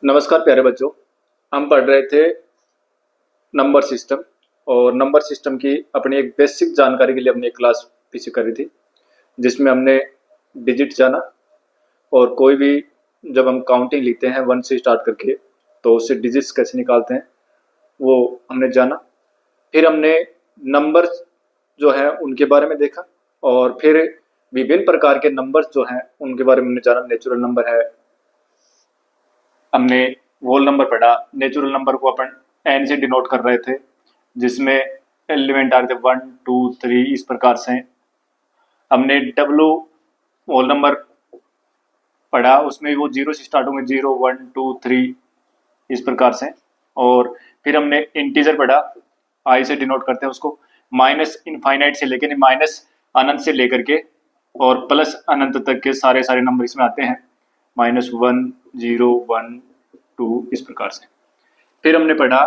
नमस्कार प्यारे बच्चों। हम पढ़ रहे थे नंबर सिस्टम और नंबर सिस्टम की अपनी एक बेसिक जानकारी के लिए हमने एक क्लास पीछे करी थी जिसमें हमने डिजिट जाना और कोई भी जब हम काउंटिंग लिखते हैं 1 से स्टार्ट करके तो उससे डिजिट्स कैसे निकालते हैं वो हमने जाना। फिर हमने नंबर जो है उनके बारे में देखा और फिर विभिन्न प्रकार के नंबर्स जो हैं उनके बारे में हमने जाना। नेचुरल नंबर है, हमने होल नंबर पढ़ा। नेचुरल नंबर को अपन एन से डिनोट कर रहे थे जिसमें एलिमेंट आ रहे थे 1 2 3 इस प्रकार से। हमने डब्लू होल नंबर पढ़ा, उसमें वो 0 से स्टार्ट होंगे, 0 1 2 3 इस प्रकार से। और फिर हमने इंटीजर पढ़ा, आई से डिनोट करते हैं उसको, माइनस इनफाइनाइट से लेकर माइनस अनंत से लेकर के और प्लस अनंत तक के सारे सारे नंबर इसमें आते हैं, -1 0 1 2 इस प्रकार से। फिर हमने पढ़ा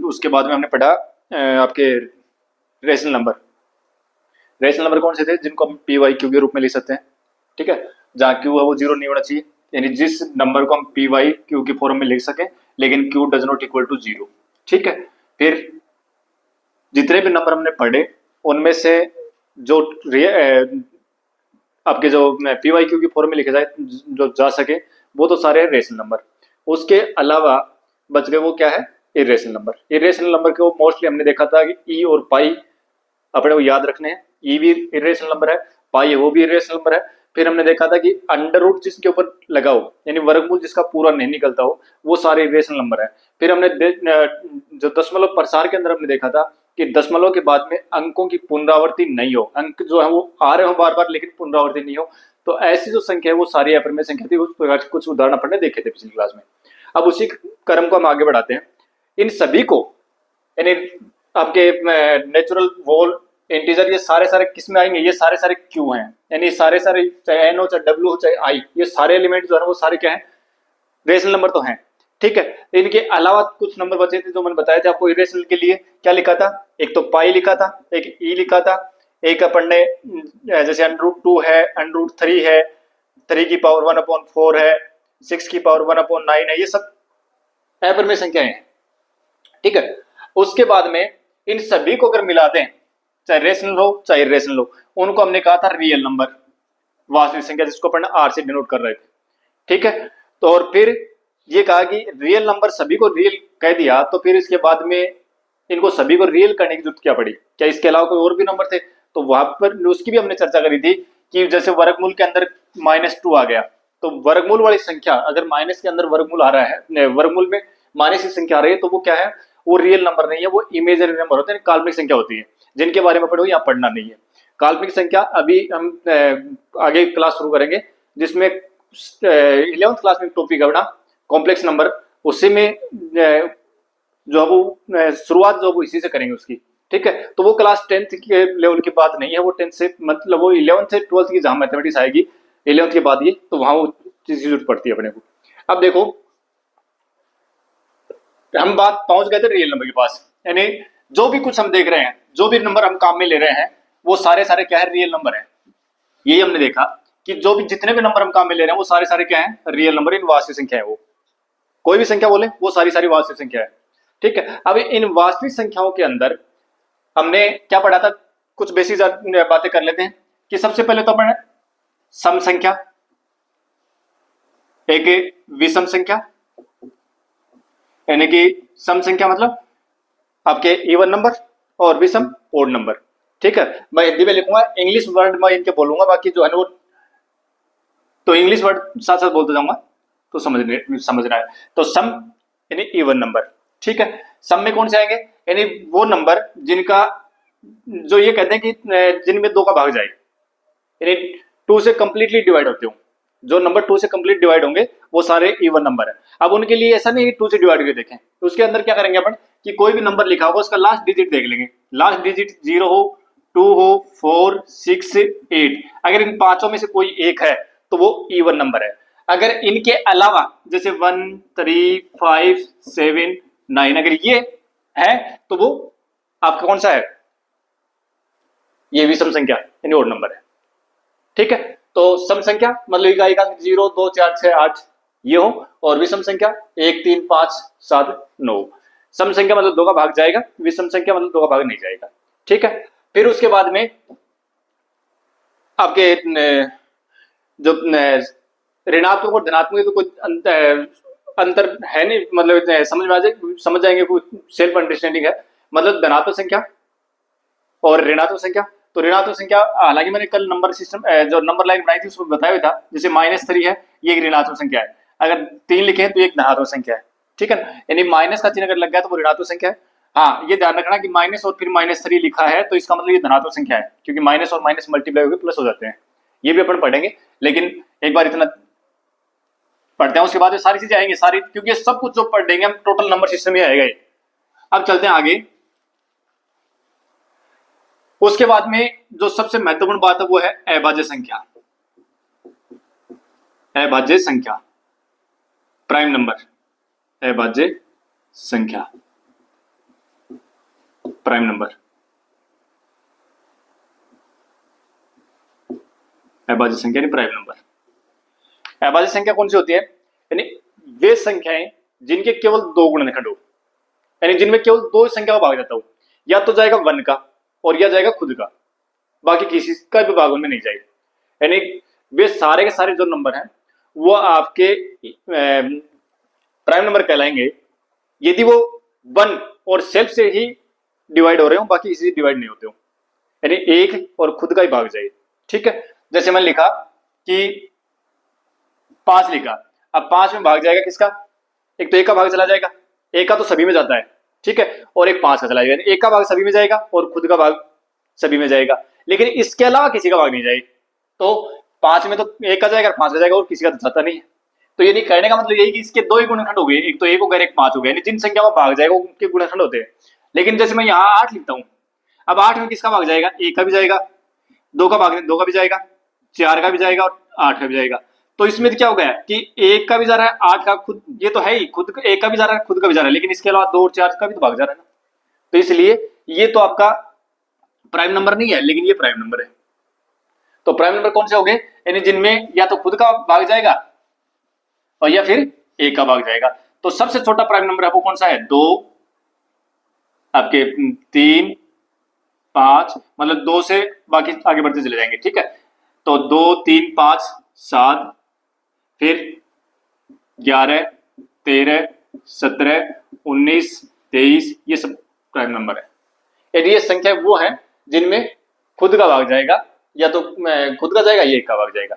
उसके बाद में हमने पढ़ा आपके रेशनल नंबर। रेशनल नंबर कौन से थे जिनको हम पी वाई क्यू के रूप में लिख सकते हैं, ठीक है। जहाँ क्यू है वो 0 नहीं होना चाहिए, यानी जिस नंबर को हम पी वाई क्यू की फॉर्म में लिख सकें लेकिन Q does not equal to 0, ठीक है। फिर जितने भी नंबर हमने पढ़े उनमें से जो आपके जो पी वाई क्यू की फॉर्म में लिखे जाए जो जा सके वो तो सारे रेशनल नंबर। उसके अलावा बच गए वो क्या है, इरेशनल नंबर। इरेशनल नंबर को मोस्टली हमने देखा था कि ई और पाई अपने को याद रखने हैं। ई भी इरेशनल नंबर है, पाई वो भी इरेशनल नंबर है। फिर हमने देखा था कि अंडर रूट जिसके ऊपर लगा हो यानी वर्गमूल जिसका पूरा नहीं निकलता हो वो सारे इरेशनल नंबर है। फिर हमने जो दशमलव प्रसार के अंदर हमने देखा था कि दशमलव के बाद में अंकों की पुनरावृत्ति नहीं हो, अंक जो है वो आ रहे हो बार बार लेकिन पुनरावृत्ति नहीं हो, तो ऐसी जो संख्या है वो सारी अपरिमेय संख्या थी। उस प्रकार के कुछ उदाहरण अपने देखे थे पिछली क्लास में। अब उसी क्रम को हम आगे बढ़ाते हैं। इन सभी को यानी आपके नेचुरल वोल इंटीजर ये सारे सारे किस में आएंगे, ये सारे सारे क्यू हैं, यानी सारे सारे चाहे एन हो चाहे डब्ल्यू हो चाहे आई, ये सारे एलिमेंट जो है वो सारे क्या हैं, रेशनल नंबर तो हैं, ठीक है। इनके अलावा कुछ नंबर बचे थे जो मैंने बताया था आपको। इरेशनल के लिए क्या लिखा था, एक तो पाई लिखा था, एक ई लिखा था, एक अपन ने जैसे √2 है, √3 है, 3 की पावर 1/4 है, 6 की पावर 1/9 है, ये सब अपरिमेय संख्याएं हैं, ठीक है। उसके बाद में इन सभी को अगर मिला दें चाहे रेशनल हो चाहे इरेशनल हो, उनको हमने कहा था रियल नंबर, वास्तविक संख्या, जिसको अपन आर से डिनोट कर रहे थे, ठीक है। तो और फिर ये कहा कि रियल नंबर सभी को रियल कह दिया तो फिर इसके बाद में इनको सभी को रियल करने की जरूरत क्या पड़ी, क्या इसके अलावा कोई और भी नंबर थे, तो वहां पर उसकी भी हमने चर्चा करी थी कि जैसे वर्गमूल के अंदर -2 आ गया तो वर्गमूल वाली संख्या अगर माइनस के अंदर वर्गमूल आ रहा है, वर्गमूल में माइनस की संख्या आ रही है, तो वो क्या है, वो रियल नंबर नहीं है, वो इमेजिनरी नंबर होते हैं, काल्पनिक संख्या होती है, जिनके बारे में पढ़ो यहाँ पढ़ना नहीं है। काल्पनिक संख्या अभी हम आगे क्लास शुरू करेंगे जिसमें 11th क्लास में टॉपिक है अपना कॉम्प्लेक्स नंबर, उसी में जो वो शुरुआत जो वो इसी से करेंगे उसकी, ठीक है। तो वो क्लास 10th के लेवल की बात नहीं है, वो 10th से मतलब वो 11th से 12th की जहां मैथमेटिक्स आएगी 11th के बाद ये, तो वहां वो चीज जरूरत पड़ती है अपने को। अब देखो हम बात पहुंच गए थे रियल नंबर के पास, यानी जो भी कुछ हम देख रहे हैं, जो भी नंबर हम काम में ले रहे हैं वो सारे सारे क्या है, रियल नंबर है। यही हमने देखा कि जो भी जितने भी नंबर हम काम में ले रहे हैं वो सारे सारे क्या है, रियल नंबर, इन वास्तविक संख्या है। वो कोई भी संख्या बोले वो सारी सारी वास्तविक संख्या है, ठीक है। अब इन वास्तविक संख्याओं के अंदर हमने क्या पढ़ा था, कुछ बेसिक बातें कर लेते हैं कि सबसे पहले तो अपन सम संख्या, एक विषम संख्या, यानी कि सम संख्या मतलब आपके इवन नंबर और विषम ओड नंबर, ठीक है। मैं हिंदी में लिखूंगा, इंग्लिश वर्ड मैं इनके बोलूंगा, बाकी जो है वो तो इंग्लिश वर्ड साथ साथ बोलते जाऊंगा तो समझना है। तो सम यानी इवन नंबर, ठीक है। सम में कौन से आएंगे, यानी वो नंबर जिनका जो ये कहते हैं कि जिनमें 2 का भाग जाए, यानी 2 से कंप्लीटली डिवाइड होते हो, जो नंबर 2 से कंप्लीट डिवाइड होंगे वो सारे इवन नंबर है। अब उनके लिए ऐसा नहीं 2 से डिवाइड करके देखें, तो उसके अंदर क्या करेंगे अपन कि कोई भी नंबर लिखा होगा उसका लास्ट डिजिट देख लेंगे, लास्ट डिजिट 0 हो, 2 हो, 4 6 8, अगर इन पांचों में से कोई एक है तो वो इवन नंबर है। अगर इनके अलावा जैसे 1 3 5 7 9 अगर ये है तो वो आपका कौन सा है, ये विषम संख्या यानी ओड नंबर है, ठीक है। तो सम संख्या मतलब इकाई का 0 2 4 6 8 ये हो, और विषम संख्या 1 3 5 7 9। सम संख्या मतलब 2 का भाग जाएगा, विषम संख्या मतलब 2 का भाग नहीं जाएगा। ठीक है, फिर उसके बाद में आपके जो ऋणात्मक और धनात्मक तो कोई अंतर है नहीं, मतलब समझ जाएंगे, कोई सेल्फ अंडरस्टैंडिंग है। मतलब धनात्मक संख्या और ऋणात्मक संख्या, तो ऋणात्मक संख्या हालांकि मैंने कल नंबर सिस्टम जो नंबर लाइन बनाई थी उसमें बताया हुआ था, जैसे -3 है ये एक ऋणात्मक संख्या है, अगर 3 लिखे हैं तो एक धनात्मक संख्या है। ठीक है ना, यानी माइनस का चिन्ह अगर लग गया तो वो ऋणात्मक संख्या है। हाँ, ये ध्यान रखना कि माइनस और फिर -3 लिखा है तो इसका मतलब ये धनात्मक संख्या है, क्योंकि माइनस और माइनस मल्टीप्लाई होकर प्लस हो जाते हैं। ये भी अपन पढ़ेंगे, लेकिन एक बार इतना पढ़ते हैं, उसके बाद सारी चीजें आएंगी सारी, क्योंकि सब कुछ जो पढ़ देंगे हम टोटल नंबर सिस्टम ही आएगा ये। अब चलते हैं आगे। उसके बाद में जो सबसे महत्वपूर्ण बात है वो है अभाज्य संख्या। अभाज्य संख्या, प्राइम नंबर, अभाज्य संख्या, प्राइम नंबर। अभाज्य संख्या यानी प्राइम नंबर। अभाज्य संख्या कौन सी होती है? यानी वे संख्याएं जिनके केवल 2 गुणनखंड हो, यानी जिनमें केवल 2 संख्या का भाग जाता हो, या तो जाएगा 1 का और या जाएगा खुद का, बाकी किसी का भी भाग उनमें नहीं जाएगा। यानी वे सारे के सारे जो नंबर हैं वो आपके प्राइम नंबर कहलाएंगे यदि वो 1 और सेल्फ से ही डिवाइड हो रहे हो, बाकी किसी से डिवाइड नहीं होते हो, यानी एक और खुद का ही भाग जाए। ठीक है, जैसे मैंने लिखा कि 5 लिखा, अब 5 में भाग जाएगा किसका? एक तो एक का भाग चला जाएगा, एक का तो सभी में जाता है, ठीक है, और एक 5 का चला जाएगा, एक का भाग सभी में जाएगा और खुद का भाग सभी में जाएगा, लेकिन इसके अलावा किसी का भाग नहीं जाएगा। तो 5 में तो एक का जाएगा, 5 का जाएगा, और किसी का तो जाता नहीं है। तो यानी कहने का मतलब यही कि इसके 2 ही गुणनखंड हो गए, एक तो 1 हो गया, एक 5 हो गया, यानी जिन संख्या का भाग जाएगा उनके गुणनखंड होते हैं। लेकिन जैसे मैं यहाँ 8 लिखता हूँ, अब 8 में किसका भाग जाएगा? 1 का भी जाएगा, 2 का भाग 2 का भी जाएगा, 4 का भी जाएगा और 8 का भी जाएगा। तो इसमें क्या हो गया कि 1 का भी जा रहा है, 8 का खुद, ये तो है ही, खुद 1 का भी जा रहा है, खुद का भी जा रहा है, लेकिन इसके अलावा 2 और 4 का भी तो भाग जा रहा है ना। तो इसलिए ये तो आपका प्राइम नंबर नहीं है, लेकिन ये प्राइम नंबर है। तो प्राइम नंबर कौन से हो गए? यानी जिनमें या तो खुद का भाग जाएगा और या फिर 1 का भाग जाएगा। तो सबसे छोटा प्राइम नंबर है वो कौन सा है? 2, आपके 3, 5, मतलब 2 से बाकी आगे बढ़ते चले जाएंगे। ठीक है, तो 2 3 5 7, फिर 11 13 17 19 23, ये सब प्राइम नंबर है। यदि ये संख्या वो है जिनमें खुद का भाग जाएगा, या तो खुद का जाएगा या 1 का भाग जाएगा।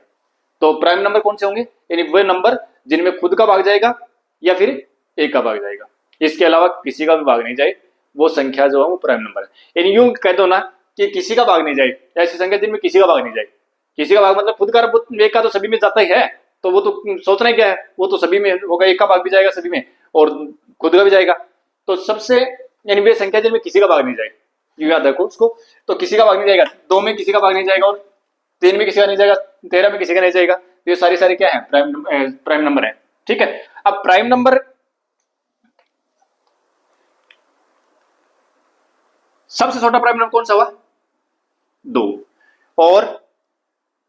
तो प्राइम नंबर कौन से होंगे? यानी वे नंबर जिनमें खुद का भाग जाएगा या फिर 1 का भाग जाएगा, इसके अलावा किसी का भी भाग नहीं जाए, वो संख्या जो है वो प्राइम नंबर है। यानी यूं कह दो ना कि किसी का भाग नहीं जाए, ऐसी संख्या जिनमें किसी का भाग नहीं जाए। किसी का भाग मतलब खुद का, 1 का तो सभी में जाता ही है, तो वो तो सोचना ही क्या है, वो तो सभी में होगा, 1 का भाग भी जाएगा सभी में और खुद का भी जाएगा। तो सबसे यानी वे संख्या जिनमें किसी का भाग नहीं जाए, याद रखो उसको। तो किसी का भाग नहीं जाएगा, 2 में किसी का भाग नहीं जाएगा, और 3 में किसी का नहीं जाएगा, 13 में किसी का नहीं जाएगा। तो ये सारी क्या है? प्राइम नंबर है। ठीक है, अब प्राइम नंबर सबसे छोटा प्राइम नंबर कौन सा हुआ? 2, और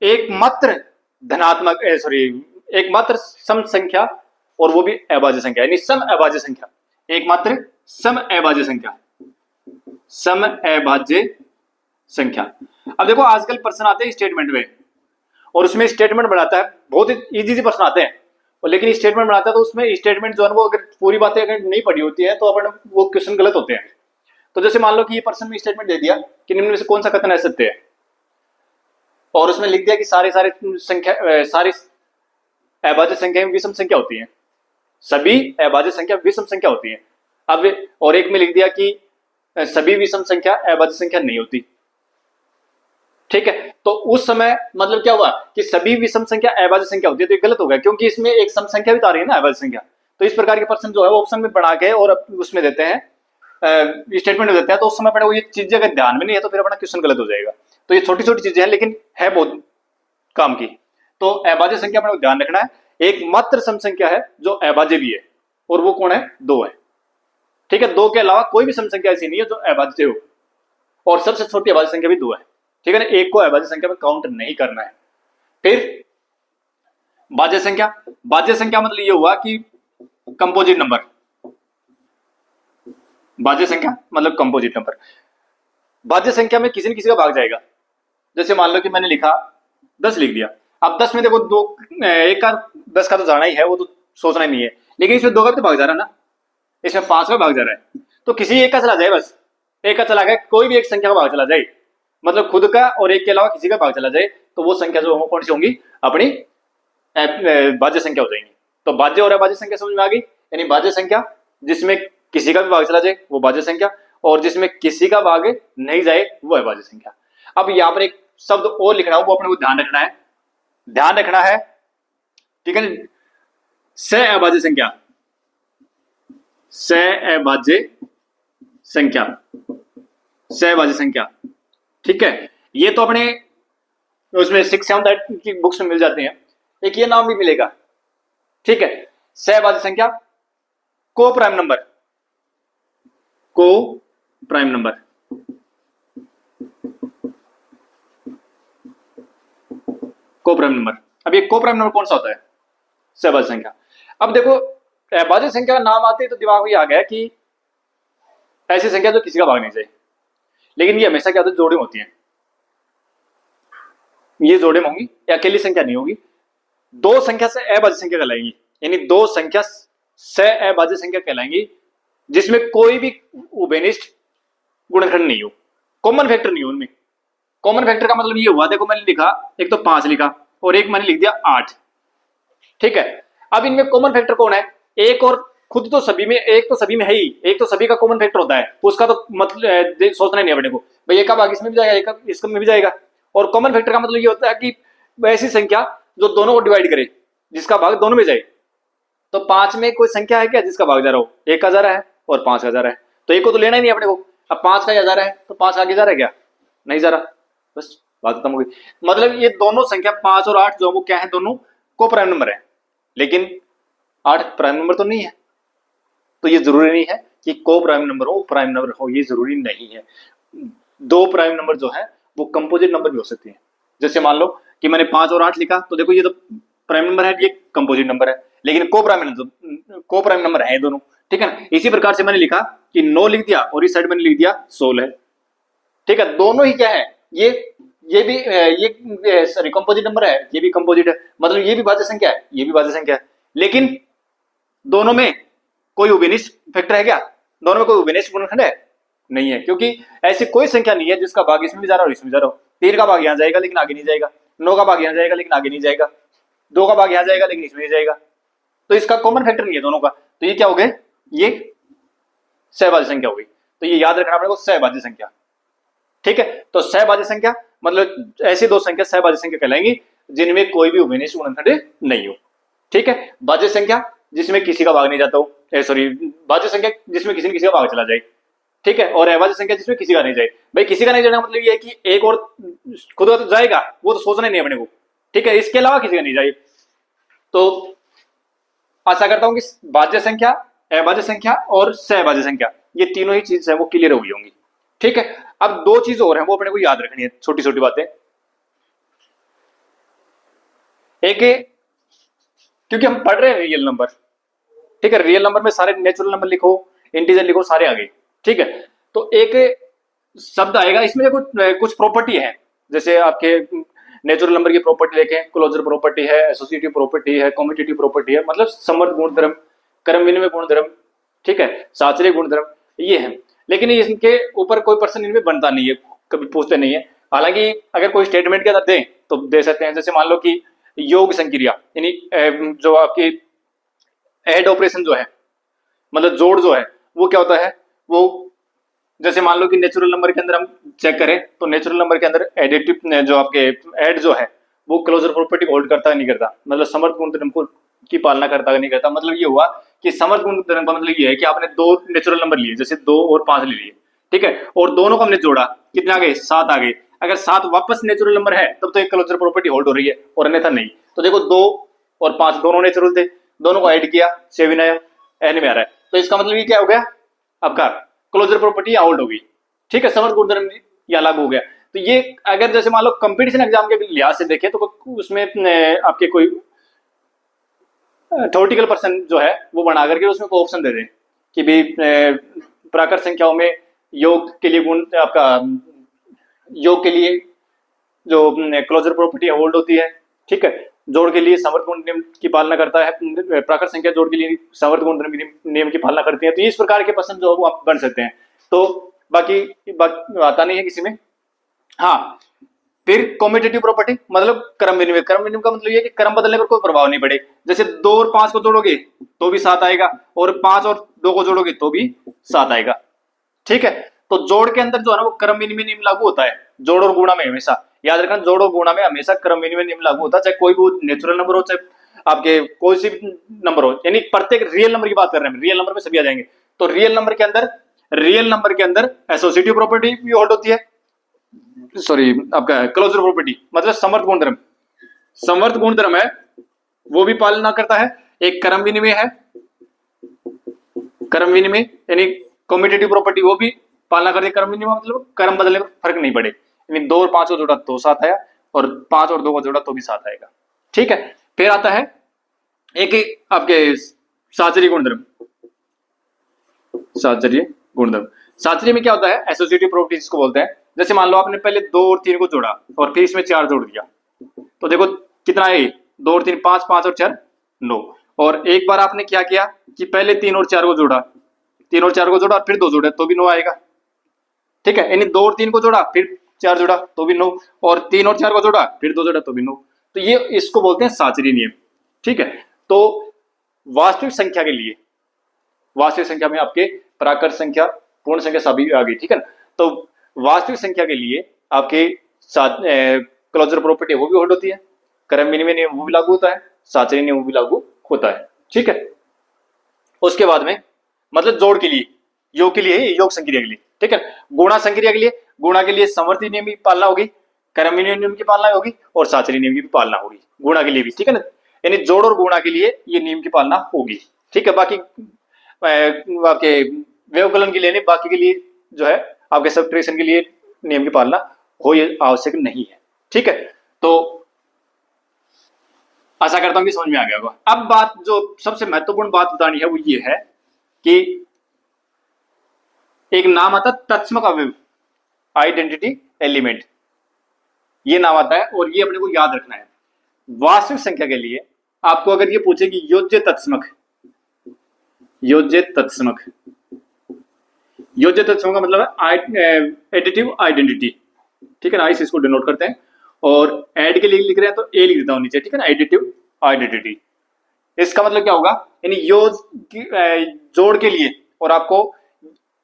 एकमात्र धनात्मक एकमात्र सम संख्या, और वो भी अभाज्य संख्या, यानी सम अभाज्य संख्या, एकमात्र सम अभाज्य संख्या, सम अभाज्य संख्या। अब देखो आजकल प्रश्न आते हैं स्टेटमेंट में, और उसमें स्टेटमेंट बनाता है, बहुत इजी प्रश्न आते हैं, और लेकिन स्टेटमेंट बनाता है तो उसमें स्टेटमेंट जो है वो अगर पूरी बातें अगर नहीं पढ़ी होती है तो अपन वो क्वेश्चन गलत होते हैं। तो जैसे मान लो कि ये पर्सन में स्टेटमेंट दे दिया कि निम्न में से कौन सा कथन असत्य है, और उसमें लिख दिया कि सारी संख्या, सारी अभाज्य संख्याएं विषम संख्या होती हैं, सभी अभाज्य संख्या विषम संख्या होती हैं। अब और एक में लिख दिया कि सभी विषम संख्या अभाज्य संख्या नहीं होती। ठीक है, तो उस समय मतलब क्या हुआ कि सभी विषम संख्या अभाज्य संख्या होती है, तो ये गलत हो गया, क्योंकि इसमें एक सम संख्या भी तो आ रही है ना, अभाज्य संख्या। तो इस प्रकार के प्रश्न जो है वो ऑप्शन में बना के और उसमें देते हैं, स्टेटमेंट में देते हैं, तो उस समय पर वो ये चीजें अगर ध्यान में नहीं है तो फिर अपना क्वेश्चन गलत हो जाएगा। तो ये छोटी छोटी चीजें हैं, लेकिन है बहुत काम की। तो अभाज्य संख्या अपने को ध्यान रखना है, एकमात्र सम संख्या है जो अभाज्य भी है, और वो कौन है? 2 है। ठीक है, 2 के अलावा कोई भी सम संख्या ऐसी नहीं है जो अभाज्य हो, और सबसे छोटी अभाज्य संख्या भी 2 है। ठीक है ना, 1 को अभाज्य संख्या में काउंट नहीं करना है। फिर भाज्य संख्या, भाज्य संख्या मतलब ये हुआ कि कंपोजिट नंबर, भाज्य संख्या मतलब कंपोजिट नंबर। भाज्य संख्या में किसी न किसी का भाग जाएगा। जैसे मान लो कि मैंने लिखा 10 लिख दिया, अब 10 में देखो दो, एक का 10 का तो जाना ही है, वो तो सोचना ही नहीं है, लेकिन इसमें 2 का तो भाग जा रहा है ना, इसमें 5 का भाग जा रहा है, तो किसी एक का चला जाए, बस एक का चला गया, कोई भी एक संख्या का भाग चला जाए, मतलब खुद का और एक के अलावा किसी का भाग चला जाए, तो वो संख्या जो कौन सी होंगी, अपनी भाज्य संख्या हो जाएंगी। तो भाज्य और अभाज्य संख्या समझ में आ गई। यानी भाज्य संख्या जिसमें किसी का भी भाग चला जाए वो भाज्य संख्या, और जिसमें किसी का भाग नहीं जाए वो अभाज्य संख्या। अब यहाँ पर एक शब्द और लिखना है, वो अपने को ध्यान रखना है, ध्यान रखना है, ठीक है। स अभाज्य संख्या, स अभाज्य संख्या, स अभाज्य संख्या, ठीक है। ये तो अपने उसमें 6, 7, 8 की बुक्स में मिल जाते हैं। एक ये नाम भी मिलेगा, ठीक है। सहभाज्य संख्या, को प्राइम नंबर, को प्राइम नंबर, को प्राइम नंबर। अब ये को प्राइम नंबर कौन सा होता है, सहभाज्य संख्या। अब देखो भाज्य संख्या का नाम आते ही तो दिमाग में आ गया कि ऐसी संख्या जो किसी का भाग नहीं जाए, लेकिन ये हमेशा क्या होता है, जोड़े होती हैं, ये जोड़े होंगी, या अकेली संख्या नहीं होगी। दो संख्या से अभाज्य संख्या कहलाएंगी, यानी दो संख्या से अभाज्य संख्या कहलाएंगी जिसमें कोई भी उभयनिष्ठ गुणनखंड नहीं हो, कॉमन फैक्टर नहीं हो उनमें। कॉमन फैक्टर का मतलब ये हुआ, देखो मैंने लिखा, एक तो 5 लिखा और एक मैंने लिख दिया 8, ठीक है। अब इनमें कॉमन फैक्टर कौन है, एक, और खुद तो सभी में, एक तो सभी में है ही, एक तो सभी का कॉमन फैक्टर होता है, उसका तो मतलब सोचना ही नहीं अपने को, भाई एक का भाग इसमें भी जाएगा, एक का इसमें भी जाएगा। और कॉमन फैक्टर का मतलब ये होता है कि ऐसी संख्या जो दोनों को डिवाइड करे, जिसका भाग दोनों में जाए। तो 5 में कोई संख्या है क्या जिसका भाग जा रहा हो, 1 का जा रहा है और 5 का जा रहा है, तो एक को तो लेना ही नहीं अपने को। अब 5 का जा रहा है तो 5 आगे जा रहा है क्या, नहीं जा रहा, बस बात खत्म हो गई। मतलब ये दोनों संख्या 5 और 8 जो वो क्या है, दोनों को प्राइम नंबर है, लेकिन 8 प्राइम नंबर तो नहीं है। तो ये जरूरी नहीं है कि को प्राइम नंबर हो, प्राइम नंबर हो, ये जरूरी नहीं है। दो प्राइम नंबर जो है वो कंपोजिट नंबर भी हो सकती है। जैसे मान लो कि मैंने 5 और 8 लिखा, तो देखो ये तो प्राइम नंबर है, ये कंपोजिट नंबर है, लेकिन को प्राइम नंबर है दोनों, ठीक है ना। इसी प्रकार से मैंने लिखा कि 9 लिख दिया और इस साइड मैंने लिख दिया 16, ठीक है। दोनों ही क्या है, ये भी ये सॉरी कंपोजिट नंबर है, ये भी कंपोजिट है, मतलब ये भी भाज्य संख्या है, ये भी भाज्य संख्या है, लेकिन दोनों में कोई उभयनिष्ठ फैक्टर है क्या, दोनों में कोई उभयनिष्ठ गुणनखंड है, नहीं है, क्योंकि ऐसी कोई संख्या नहीं है जिसका भाग इसमें भी जा रहा हो इसमें भी जा रहा हो। 3 का भाग यहां जाएगा लेकिन आगे नहीं जाएगा, 9 का भाग यहां जाएगा लेकिन आगे नहीं जाएगा, 2 का भाग यहां जाएगा लेकिन इसमें नहीं जाएगा, तो इसका कॉमन फैक्टर नहीं है दोनों का। तो ये क्या हो गए, ये सहभाज्य संख्या हो गई। तो ये याद रखना पड़ेगा, सहभाज्य संख्या, ठीक है। तो सहभाज्य संख्या मतलब ऐसी दो संख्या सहभाज्य संख्या कहलाएंगी जिनमें कोई भी उभयनिष्ठ गुणनखंड नहीं हो, ठीक है। भाज्य संख्या जिसमें किसी का भाग नहीं जाता हो, सॉरी भाज्य संख्या जिसमें किसी न किसी का भाग चला जाए, ठीक है। और अभाज्य संख्या जिसमें किसी का नहीं जाए। भाई किसी का नहीं जाना मतलब ये है कि एक और खुद का तो जाएगा, वो तो सोचना ही नहीं अपने को, ठीक है, इसके अलावा किसी का नहीं जाए। तो आशा करता हूं कि भाज्य संख्या, अभाज्य संख्या और सहभाज्य संख्या, ये तीनों ही चीज है वो क्लियर हो गई होंगी, ठीक है। अब दो चीज और हैं वो अपने को याद रखनी है, छोटी छोटी बातें। एक, क्योंकि हम पढ़ रहे हैं रियल नंबर, ठीक है, रियल नंबर में सारे नेचुरल नंबर लिखो, इंटीजर लिखो, सारे आ गए, ठीक है। तो एक शब्द आएगा इसमें कुछ प्रॉपर्टी है, जैसे आपके नेचुरल नंबर की प्रॉपर्टी देखें, क्लोजर प्रॉपर्टी है, एसोसिएटिव प्रॉपर्टी है, कम्यूटेटिव प्रॉपर्टी है, मतलब समर्थ गुणधर्म, क्रम विनिमय गुणधर्म, ठीक है, साचर्य गुणधर्म, ये है। लेकिन इनके ऊपर कोई पर्सन इनमें बनता नहीं है, कभी पूछते नहीं है। हालांकि अगर कोई स्टेटमेंट के अंदर दें तो दे सकते हैं। जैसे मान लो कि योग संक्रिया, यानी जो आपकी ऐड ऑपरेशन जो है, मतलब जोड़ जो है वो क्या होता है, वो जैसे मान लो कि नेचुरल नंबर के अंदर हम चेक करें तो नेचुरल नंबर के अंदर एडिटिव जो आपके ऐड जो है वो क्लोजर प्रॉपर्टी होल्ड करता है नहीं करता, मतलब समर्थ गुणधर्म को की पालना करता है नहीं करता। मतलब ये हुआ कि समर्थ गुणधर्म का मतलब ये है कि आपने दो नेचुरल नंबर लिए, जैसे 2 और 5 ले लिए, ठीक है, और दोनों को हमने जोड़ा, कितने आ गए, 7 आ गए। अगर 7 वापस नेचुरल नंबर है तब तो एक क्लोजर प्रॉपर्टी होल्ड हो रही है, और अन्यथा नहीं। तो देखो 2 और 5 दोनों नेचुरल थे, दोनों को ऐड किया, 7 आया, एन में आ रहा है। तो इसका मतलब ये क्या हो गया, आपका क्लोजर प्रॉपर्टी होल्ड होगी, ठीक है, समर्थ गुणधर्म या लागू हो गया। तो ये अगर जैसे मान लो कंपटीशन एग्जाम के लिहाज से देखें तो उसमें आपके कोई थ्योरेटिकल पर्सन जो है वो बना करके उसमें कोई ऑप्शन दे दें कि भी प्राकृत संख्याओं में योग के लिए गुण आपका योग के लिए जो क्लोजर प्रॉपर्टी होल्ड होती है, ठीक है, जोड़ के लिए समवर्त गुण नियम की पालना करता है, प्राकृत संख्या जोड़ के लिए समवर्त गुण नियम की पालना करती है। तो इस प्रकार के प्रश्न जो वो आप बन सकते हैं। तो बाकी आता नहीं है किसी में। हाँ, फिर कॉम्यूटेटिव प्रॉपर्टी मतलब क्रम विनिमय। क्रम विनिमय का मतलब ये कि क्रम बदलने पर कोई प्रभाव नहीं पड़े। जैसे 2 और 5 को जोड़ोगे तो भी 7 आएगा, और 5 और 2 को जोड़ोगे तो भी 7 आएगा, ठीक है। तो जोड़ के अंदर जो है ना वो क्रम विनिमय नियम लागू होता है। जोड़ और गुणा में हमेशा याद रखना, जोड़ और गुणा में हमेशा क्रम विनिमय नियम लागू होता है, चाहे कोई भी नेचुरल नंबर हो, चाहे आपके कोई सी नंबर हो। यानी प्रत्येक रियल नंबर की बात कर रहे हैं, रियल नंबर में सभी आ जाएंगे। तो रियल नंबर के अंदर एसोसिएटिव प्रॉपर्टी भी होल्ड होती है, सॉरी आपका क्लोजर प्रॉपर्टी मतलब समवर्त गुणधर्म। समवर्त गुणधर्म है वो भी पालना करता है। एक क्रम विनिमय है, क्रम विनिमय यानी कम्यूटेटिव प्रॉपर्टी वो भी पालना करती है। क्रम विनिमय मतलब क्रम बदलने पर फर्क नहीं पड़े, यानी 2 और 5 को जोड़ा तो 7 आया, और 5 और 2 को जोड़ा तो भी 7 आएगा, ठीक है। फिर आता है एक आपके साचर्य गुणधर्म। साचर्य गुणधर्म, साचर्य में क्या होता है, एसोसिएटिव प्रॉपर्टी जिसको बोलते हैं। जैसे मान लो आपने पहले 2 और 3 को जोड़ा और फिर इसमें 4 जोड़ दिया, तो देखो कितना है, 2 और 3 5, 5 और 4 9। और एक बार आपने क्या किया कि पहले 3 और 4 को जोड़ा, 3 और 4 को जोड़ा और फिर 2 जोड़े तो भी 9 आएगा, ठीक है। यानी 2 और 3 को जोड़ा फिर 4 जोड़ा तो भी 9, और 3 और 4 को जोड़ा फिर 2 जोड़ा तो भी 9। तो ये इसको बोलते हैं साचरी नियम, ठीक है। तो वास्तविक संख्या के लिए, वास्तविक संख्या में आपके प्राकृत संख्या, पूर्ण संख्या सभी आ गई, ठीक है ना। तो वास्तविक संख्या के लिए आपके क्लोजर प्रॉपर्टी वो भी होल्ड होती है, क्रम विनिमय नियम वो भी लागू होता है, साचरी नियम वो भी लागू होता है, ठीक है। उसके बाद में मतलब जोड़ के लिए, योग के लिए, योग संक्रिया के लिए, ठीक है। गुणा संक्रिया के लिए, गुणा के लिए समवर्ती नियम की पालना होगी, क्रम विनिमय नियम की पालना होगी, और साचरी नियम की भी पालना होगी गुणा के लिए भी, ठीक है ना। यानी जोड़ और गुणा के लिए ये नियम की पालना होगी, ठीक है। बाकी आपके व्यवकलन के लिए नहीं, बाकी के लिए जो है आपके सब्ट्रैक्शन के लिए नियम की पालना हो ये आवश्यक नहीं है, ठीक है। तो आशा करता हूं कि समझ में आ गया होगा। अब बात जो सबसे महत्वपूर्ण बात बतानी है वो ये है कि एक नाम आता है तत्समक अवयव, आइडेंटिटी एलिमेंट, ये नाम आता है और ये अपने को याद रखना है। वास्तविक संख्या के लिए आपको अगर ये पूछे कि योज्य तत्समक, योज्य तत्समक, योज्य तत्समक का मतलब है एडिटिव आइडेंटिटी, ठीक है ना। इसको डिनोट करते हैं, और ऐड के लिए लिख रहे हैं तो ए लिख देता हूं नीचे, ठीक है ना, एडिटिव आइडेंटिटी। इसका मतलब क्या होगा, यानी जोड़ के लिए और आपको